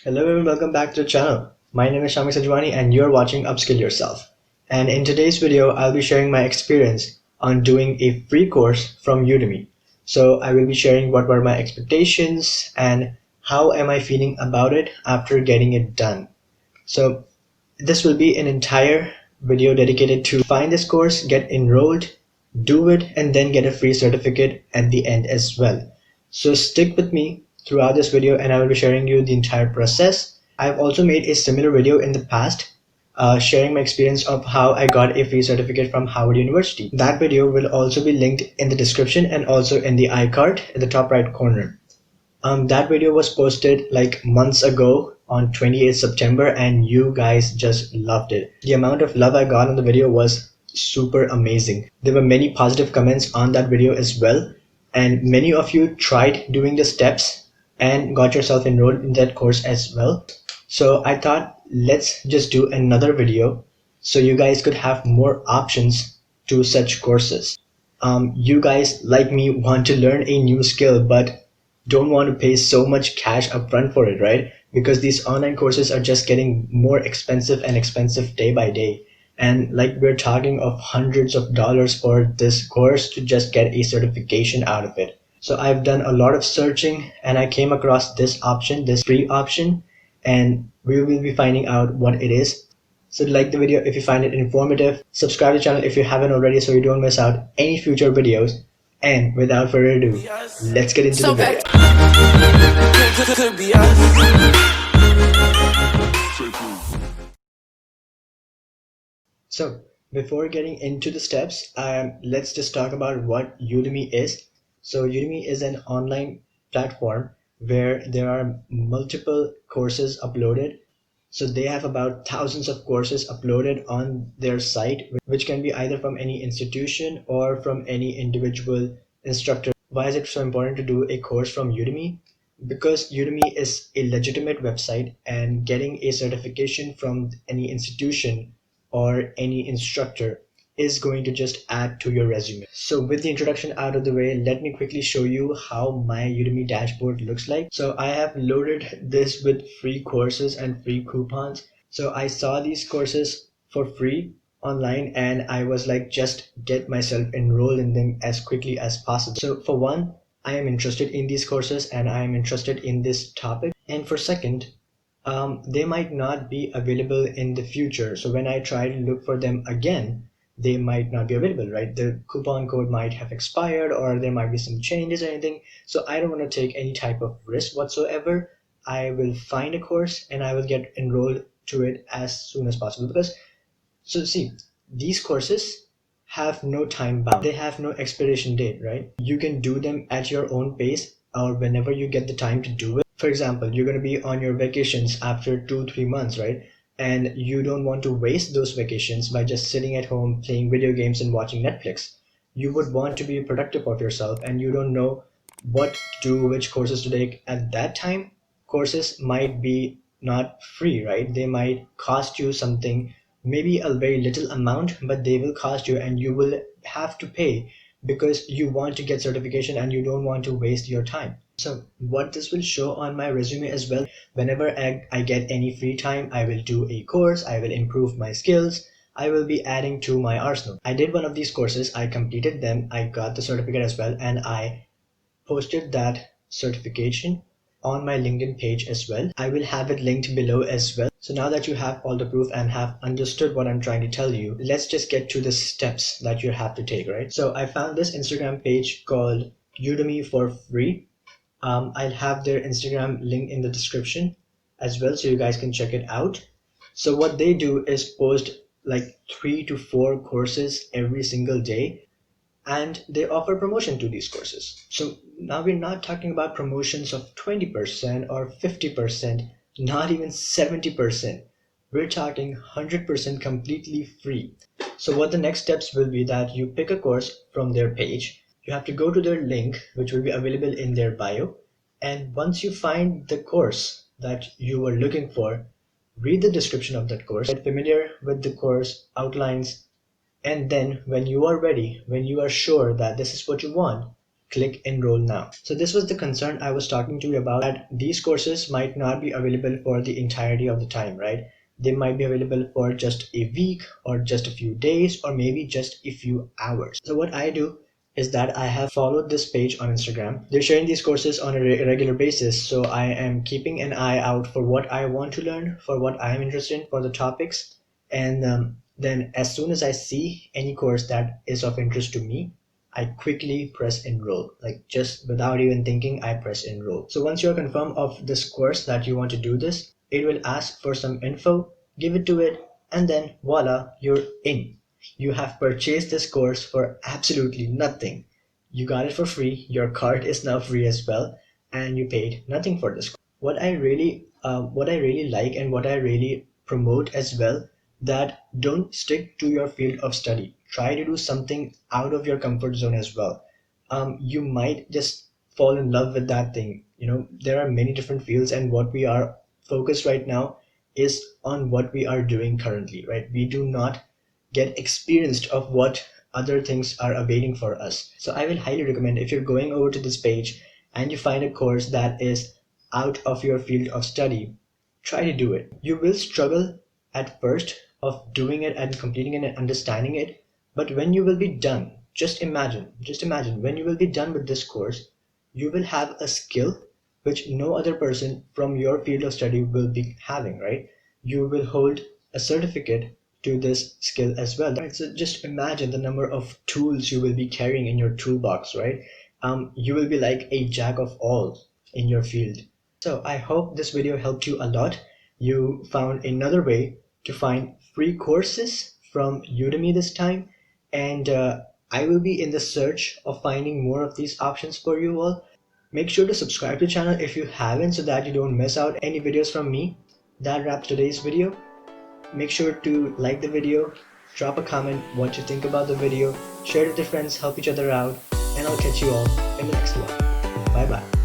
Hello and welcome back to the channel. My name is Shami Sajwani and you're watching Upskill Yourself. And in today's video, I'll be sharing my experience on doing a free course from Udemy. So I will be sharing what were my expectations and how am I feeling about it after getting it done. So this will be an entire video dedicated to find this course, get enrolled, do it, and then get a free certificate at the end as well. So stick with me throughout this video and I will be sharing you the entire process. I've also made a similar video in the past sharing my experience of how I got a free certificate from Howard University. That video will also be linked in the description and also in the iCard in the top right corner. That video was posted like months ago on 28th September and you guys just loved it. The amount of love I got on the video was super amazing. There were many positive comments on that video as well, and many of you tried doing the steps and got yourself enrolled in that course as well. So I thought let's just do another video so you guys could have more options to such courses. You guys like me want to learn a new skill but don't want to pay so much cash upfront for it, right? Because these online courses are just getting more expensive and expensive day by day. And like we're talking of hundreds of dollars for this course to just get a certification out of it. So I've done a lot of searching and I came across this option, this free option, and we will be finding out what it is. So like the video if you find it informative, subscribe to the channel if you haven't already so you don't miss out any future videos. And without further ado, let's get into the video. So before getting into the steps, let's just talk about what Udemy is. So Udemy is an online platform where there are multiple courses uploaded. So they have about thousands of courses uploaded on their site, which can be either from any institution or from any individual instructor. Why is it so important to do a course from Udemy? Because Udemy is a legitimate website and getting a certification from any institution or any instructor is going to just add to your resume. So with the introduction out of the way, let me quickly show you how my Udemy dashboard looks like. So I have loaded this with free courses and free coupons. So I saw these courses for free online and I was like, just get myself enrolled in them as quickly as possible. So for one, I am interested in these courses and I am interested in this topic. And for second, they might not be available in the future. So when I try to look for them again, they might not be available, right? The coupon code might have expired or there might be some changes or anything. So I don't want to take any type of risk whatsoever. I will find a course and I will get enrolled to it as soon as possible because, so see, these courses have no time bound. They have no expiration date, right? You can do them at your own pace or whenever you get the time to do it. For example, you're going to be on your vacations after 2-3 months, right? And you don't want to waste those vacations by just sitting at home playing video games and watching Netflix. You would want to be productive of yourself and you don't know what to do, which courses to take at that time. Courses might be not free, right? They might cost you something, maybe a very little amount, but they will cost you and you will have to pay because you want to get certification and you don't want to waste your time. So what this will show on my resume as well, whenever I get any free time, I will do a course, I will improve my skills, I will be adding to my arsenal. I did one of these courses, I completed them, I got the certificate as well, and I posted that certification on my LinkedIn page as well. I will have it linked below as well. So now that you have all the proof and have understood what I'm trying to tell you, let's just get to the steps that you have to take, right? So I found this Instagram page called Udemy for free. I'll have their Instagram link in the description as well so you guys can check it out. So what they do is post like 3 to 4 courses every single day and they offer promotion to these courses. So now we're not talking about promotions of 20% or 50%, not even 70%. We're talking 100% completely free. So what the next steps will be that you pick a course from their page. You have to go to their link, which will be available in their bio. And once you find the course that you were looking for, read the description of that course, get familiar with the course outlines, and then when you are ready, when you are sure that this is what you want, click enroll now. So this was the concern I was talking to you about, that these courses might not be available for the entirety of the time, right? They might be available for just a week or just a few days or maybe just a few hours. So what I do is that I have followed this page on Instagram. They're sharing these courses on a regular basis. So I am keeping an eye out for what I want to learn, for what I am interested in, for the topics. And then as soon as I see any course that is of interest to me, I quickly press enroll. Like just without even thinking, I press enroll. So once you're confirmed of this course that you want to do this, it will ask for some info, give it to it, and then voila, you're in. You have purchased this course for absolutely nothing. You got it for free, your card is now free as well, and you paid nothing for this. What I really like and what I really promote as well, that don't stick to your field of study. Try to do something out of your comfort zone as well. You might just fall in love with that thing. There are many different fields, and what we are focused right now is on what we are doing currently, right? We do not get experienced of what other things are awaiting for us. So I will highly recommend, if you're going over to this page and you find a course that is out of your field of study, try to do it. You will struggle at first of doing it and completing it and understanding it, but when you will be done, just imagine when you will be done with this course, you will have a skill which no other person from your field of study will be having, right? You will hold a certificate to this skill as well, right? So just imagine the number of tools you will be carrying in your toolbox, right? You will be like a jack of all in your field. So I hope this video helped you a lot. You found another way to find free courses from Udemy this time, and I will be in the search of finding more of these options for you all. Make sure to subscribe to the channel if you haven't, so that you don't miss out any videos from me. That wraps today's video. Make sure to like the video, drop a comment what you think about the video, share it with your friends, help each other out, and I'll catch you all in the next one. Bye bye.